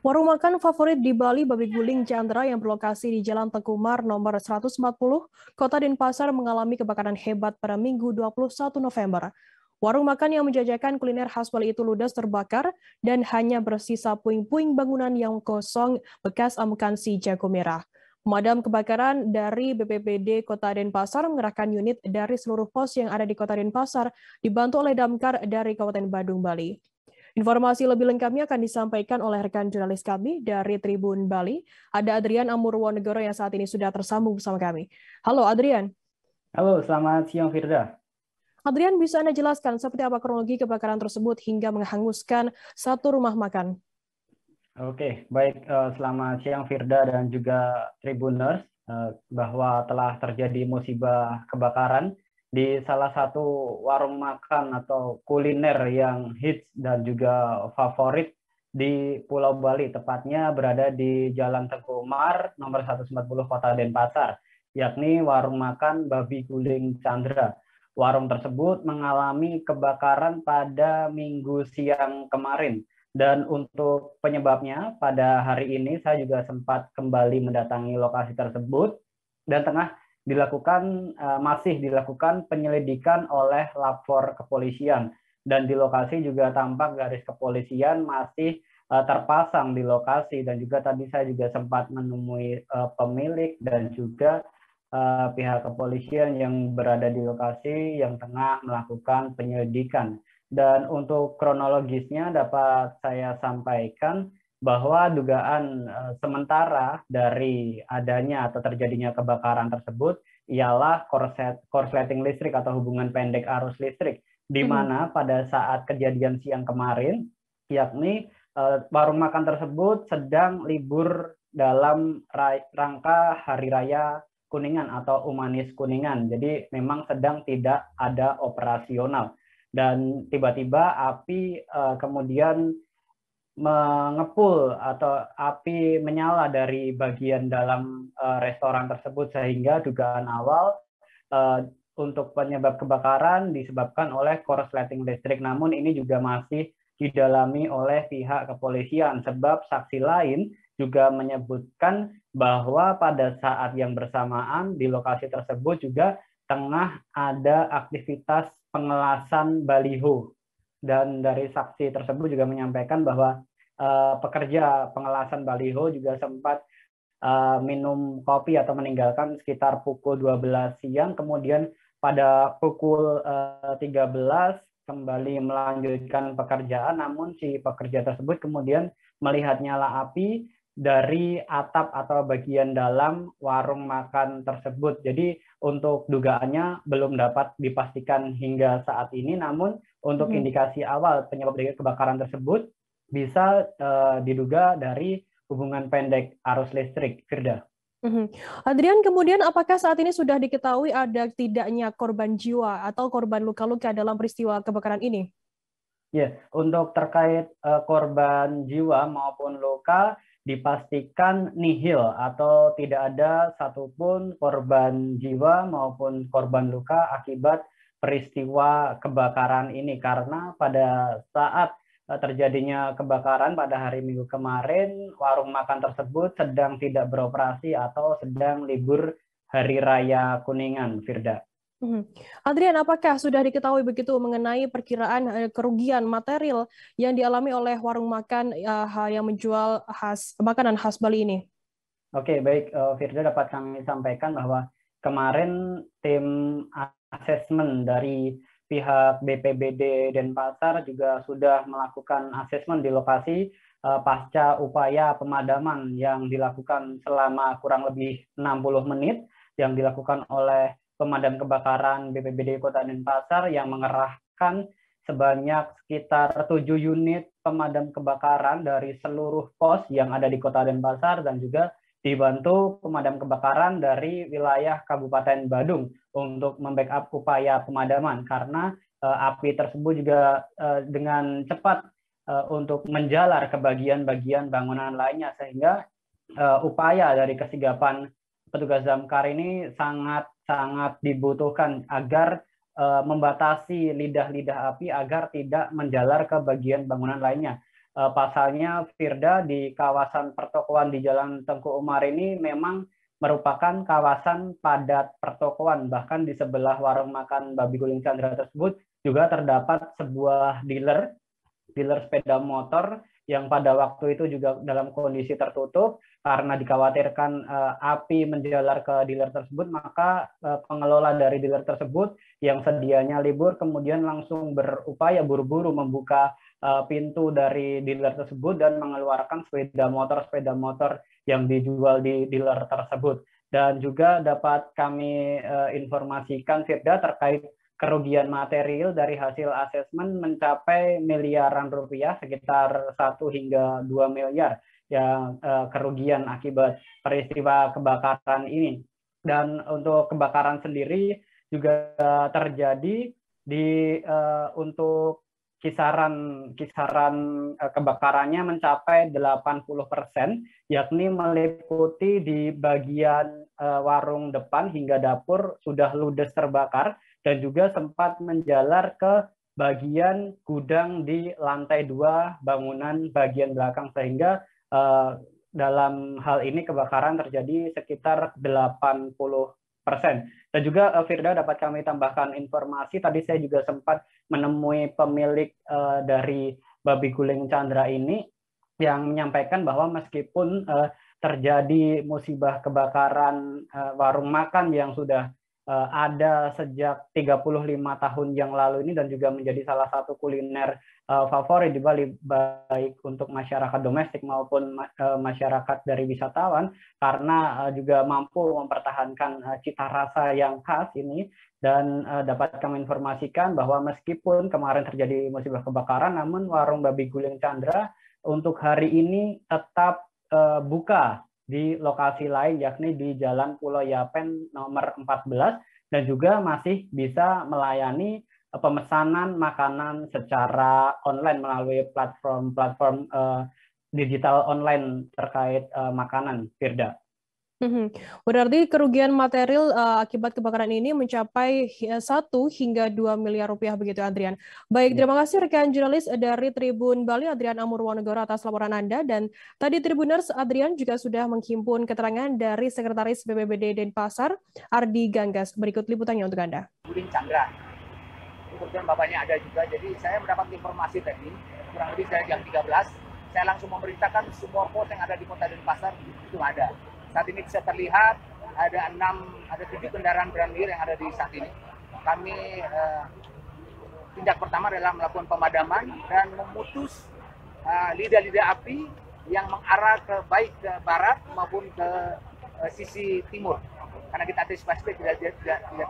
Warung makan favorit di Bali, Babi Guling Chandra yang berlokasi di Jalan Tengkumar nomor 140, Kota Denpasar mengalami kebakaran hebat pada Minggu 21 November. Warung makan yang menjajakan kuliner khas Bali itu ludes terbakar dan hanya bersisa puing-puing bangunan yang kosong bekas amukan si jago merah. Pemadam kebakaran dari BPBD Kota Denpasar mengerahkan unit dari seluruh pos yang ada di Kota Denpasar dibantu oleh damkar dari Kabupaten Badung, Bali. Informasi lebih lengkapnya akan disampaikan oleh rekan jurnalis kami dari Tribun Bali. Ada Adrian Amurwonegoro yang saat ini sudah tersambung bersama kami. Halo Adrian. Halo, selamat siang Firda. Adrian, bisa Anda jelaskan seperti apa kronologi kebakaran tersebut hingga menghanguskan satu rumah makan? Oke, baik. Selamat siang Firda dan juga Tribuners, bahwa telah terjadi musibah kebakaran di salah satu warung makan atau kuliner yang hits dan juga favorit di Pulau Bali, tepatnya berada di Jalan Tengkumar nomor 140 Kota Denpasar, yakni warung makan Babi Guling Chandra. Warung tersebut mengalami kebakaran pada Minggu siang kemarin. Dan untuk penyebabnya, pada hari ini saya juga sempat kembali mendatangi lokasi tersebut dan masih dilakukan penyelidikan oleh lapor kepolisian. Dan di lokasi juga tampak garis kepolisian masih terpasang di lokasi, dan juga tadi saya juga sempat menemui pemilik dan juga pihak kepolisian yang berada di lokasi yang tengah melakukan penyelidikan. Dan untuk kronologisnya dapat saya sampaikan bahwa dugaan sementara dari adanya atau terjadinya kebakaran tersebut ialah korsleting listrik atau hubungan pendek arus listrik, di mana pada saat kejadian siang kemarin, yakni warung makan tersebut sedang libur dalam rangka Hari Raya Kuningan atau Umanis Kuningan. Jadi memang sedang tidak ada operasional. Dan tiba-tiba api kemudian mengepul atau api menyala dari bagian dalam restoran tersebut, sehingga dugaan awal untuk penyebab kebakaran disebabkan oleh korsleting listrik. Namun ini juga masih didalami oleh pihak kepolisian, sebab saksi lain juga menyebutkan bahwa pada saat yang bersamaan di lokasi tersebut juga tengah ada aktivitas pengelasan baliho. Dan dari saksi tersebut juga menyampaikan bahwa pekerja pengelasan baliho juga sempat minum kopi atau meninggalkan sekitar pukul 12 siang, kemudian pada pukul 13 kembali melanjutkan pekerjaan, namun si pekerja tersebut kemudian melihat nyala api dari atap atau bagian dalam warung makan tersebut. Jadi untuk dugaannya belum dapat dipastikan hingga saat ini, namun untuk indikasi awal penyebab dari kebakaran tersebut bisa diduga dari hubungan pendek arus listrik, Firda. Adrian, kemudian apakah saat ini sudah diketahui ada tidaknya korban jiwa atau korban luka-luka dalam peristiwa kebakaran ini? Ya, untuk terkait korban jiwa maupun luka dipastikan nihil atau tidak ada satupun korban jiwa maupun korban luka akibat peristiwa kebakaran ini, karena pada saat terjadinya kebakaran pada hari Minggu kemarin, warung makan tersebut sedang tidak beroperasi atau sedang libur Hari Raya Kuningan, Firda. Adrian, apakah sudah diketahui begitu mengenai perkiraan kerugian material yang dialami oleh warung makan yang menjual makanan khas Bali ini? Oke, baik, Firda, dapat kami sampaikan bahwa kemarin tim asesmen dari pihak BPBD Denpasar juga sudah melakukan asesmen di lokasi pasca upaya pemadaman yang dilakukan selama kurang lebih 60 menit yang dilakukan oleh pemadam kebakaran BPBD Kota Denpasar yang mengerahkan sebanyak sekitar 7 unit pemadam kebakaran dari seluruh pos yang ada di Kota Denpasar dan juga dibantu pemadam kebakaran dari wilayah Kabupaten Badung untuk membackup upaya pemadaman, karena api tersebut juga dengan cepat untuk menjalar ke bagian-bagian bangunan lainnya, sehingga upaya dari kesigapan petugas damkar ini sangat dibutuhkan agar membatasi lidah-lidah api agar tidak menjalar ke bagian bangunan lainnya. pasalnya Firda di kawasan pertokoan di Jalan Tengku Umar ini memang merupakan kawasan padat pertokoan. Bahkan di sebelah warung makan Babi Guling Chandra tersebut juga terdapat sebuah dealer sepeda motor yang pada waktu itu juga dalam kondisi tertutup karena dikhawatirkan api menjalar ke dealer tersebut, maka pengelola dari dealer tersebut yang sedianya libur kemudian langsung berupaya buru-buru membuka pintu dari dealer tersebut dan mengeluarkan sepeda motor yang dijual di dealer tersebut. Dan juga dapat kami informasikan Firda terkait kerugian material dari hasil asesmen mencapai miliaran rupiah, sekitar 1 hingga 2 miliar yang kerugian akibat peristiwa kebakaran ini. Dan untuk kebakaran sendiri juga terjadi di untuk kisaran kebakarannya mencapai 80%, yakni meliputi di bagian warung depan hingga dapur sudah ludes terbakar, dan juga sempat menjalar ke bagian gudang di lantai 2 bangunan bagian belakang, sehingga dalam hal ini kebakaran terjadi sekitar 80%. Dan juga Firda, dapat kami tambahkan informasi, tadi saya juga sempat menemui pemilik dari Babi Guling Chandra ini yang menyampaikan bahwa meskipun terjadi musibah kebakaran warung makan yang sudah ada sejak 35 tahun yang lalu ini dan juga menjadi salah satu kuliner favorit di Bali, baik untuk masyarakat domestik maupun masyarakat dari wisatawan, karena juga mampu mempertahankan cita rasa yang khas ini. Dan dapat kami informasikan bahwa meskipun kemarin terjadi musibah kebakaran, namun warung Babi Guling Chandra untuk hari ini tetap buka di lokasi lain, yakni di Jalan Pulau Yapen nomor 14, dan juga masih bisa melayani pemesanan makanan secara online melalui platform digital online terkait makanan, Firda. Berarti kerugian material akibat kebakaran ini mencapai 1 hingga 2 miliar rupiah begitu, Adrian. Baik, terima kasih rekan jurnalis dari Tribun Bali, Adrian Amurwonegoro, atas laporan Anda. Dan tadi Tribuners, Adrian juga sudah menghimpun keterangan dari Sekretaris BPBD Denpasar, Ardi Ganggas. Berikut liputannya untuk Anda. Guling Chandra. Kemudian bapaknya ada juga. Jadi saya mendapat informasi tadi, kurang lebih saya jam 13, saya langsung memerintahkan semua pos yang ada di Kota Denpasar itu ada. Saat ini bisa terlihat ada 7 kendaraan brandir yang ada di saat ini. Kami tindak pertama adalah melakukan pemadaman dan memutus lidah-lidah api yang mengarah baik ke barat maupun ke sisi timur. Karena kita antisipasi tidak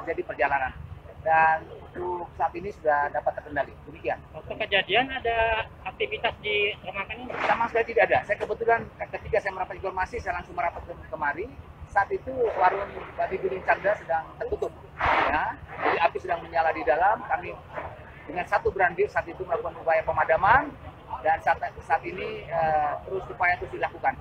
terjadi perjalanan. Dan untuk saat ini sudah dapat terkendali. Demikian. Waktu kejadian ada aktivitas di rumah makan ini? Sama sekali tidak ada. Saya kebetulan ketika saya mendapat informasi, saya langsung merapat kemari. Saat itu warung Babi Guling Chandra sedang tertutup. Ya, jadi api sedang menyala di dalam. Kami dengan 1 brandir saat itu melakukan upaya pemadaman, dan saat ini terus upaya terus dilakukan.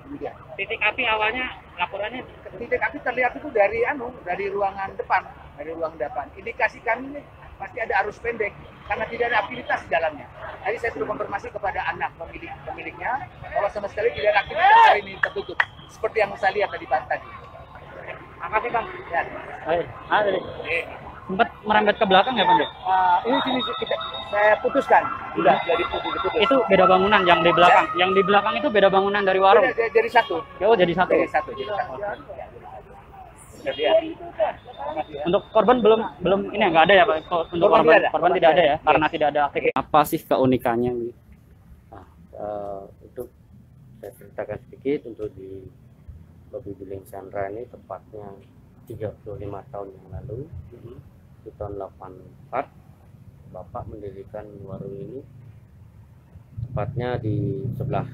Demikian. Titik api awalnya laporannya? Titik api terlihat itu dari ruangan depan. Dari ruang depan. Indikasi kami ini pasti ada arus pendek karena tidak ada aktivitas di dalamnya. Tadi saya sudah konfirmasi kepada anak pemiliknya bahwa sama sekali tidak ada aktivitas hari ini, tertutup. Seperti yang saya lihat tadi. Makasih Bang. Ya. Sempat merembet ke belakang ya Bang? Ini sini saya putuskan. Sudah jadi putus. Itu beda bangunan yang di belakang. Ya. Yang di belakang itu beda bangunan dari warung. Jadi satu. Oh, jadi satu. Jadi satu. Ya. Untuk korban belum ini nggak ada ya Pak? Untuk korban tidak ada ya, karena tidak ada aktivitas. Apa sih keunikannya? Nah, untuk saya ceritakan sedikit, untuk di Babi Guling Chandra ini tepatnya 35 tahun yang lalu, di tahun 84 Bapak mendirikan warung ini tepatnya di sebelah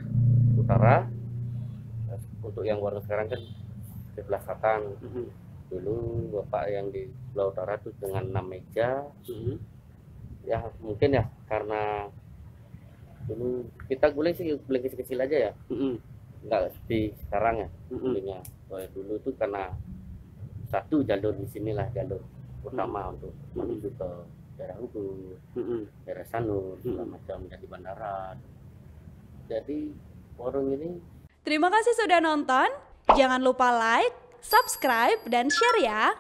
utara. Untuk yang warung sekarang kan sebelah selatan. Dulu Bapak yang di sebelah utara itu dengan 6 meja. Ya mungkin ya karena dulu kita guling kecil-kecil aja ya. Enggak seperti sekarang ya gulingnya. Dulu itu karena satu jalur di sinilah jalur utama untuk menuju ke daerah Ubud, daerah Sanur, segala macam, dari bandara. Jadi warung ini. Terima kasih sudah nonton. Jangan lupa like, subscribe, dan share ya.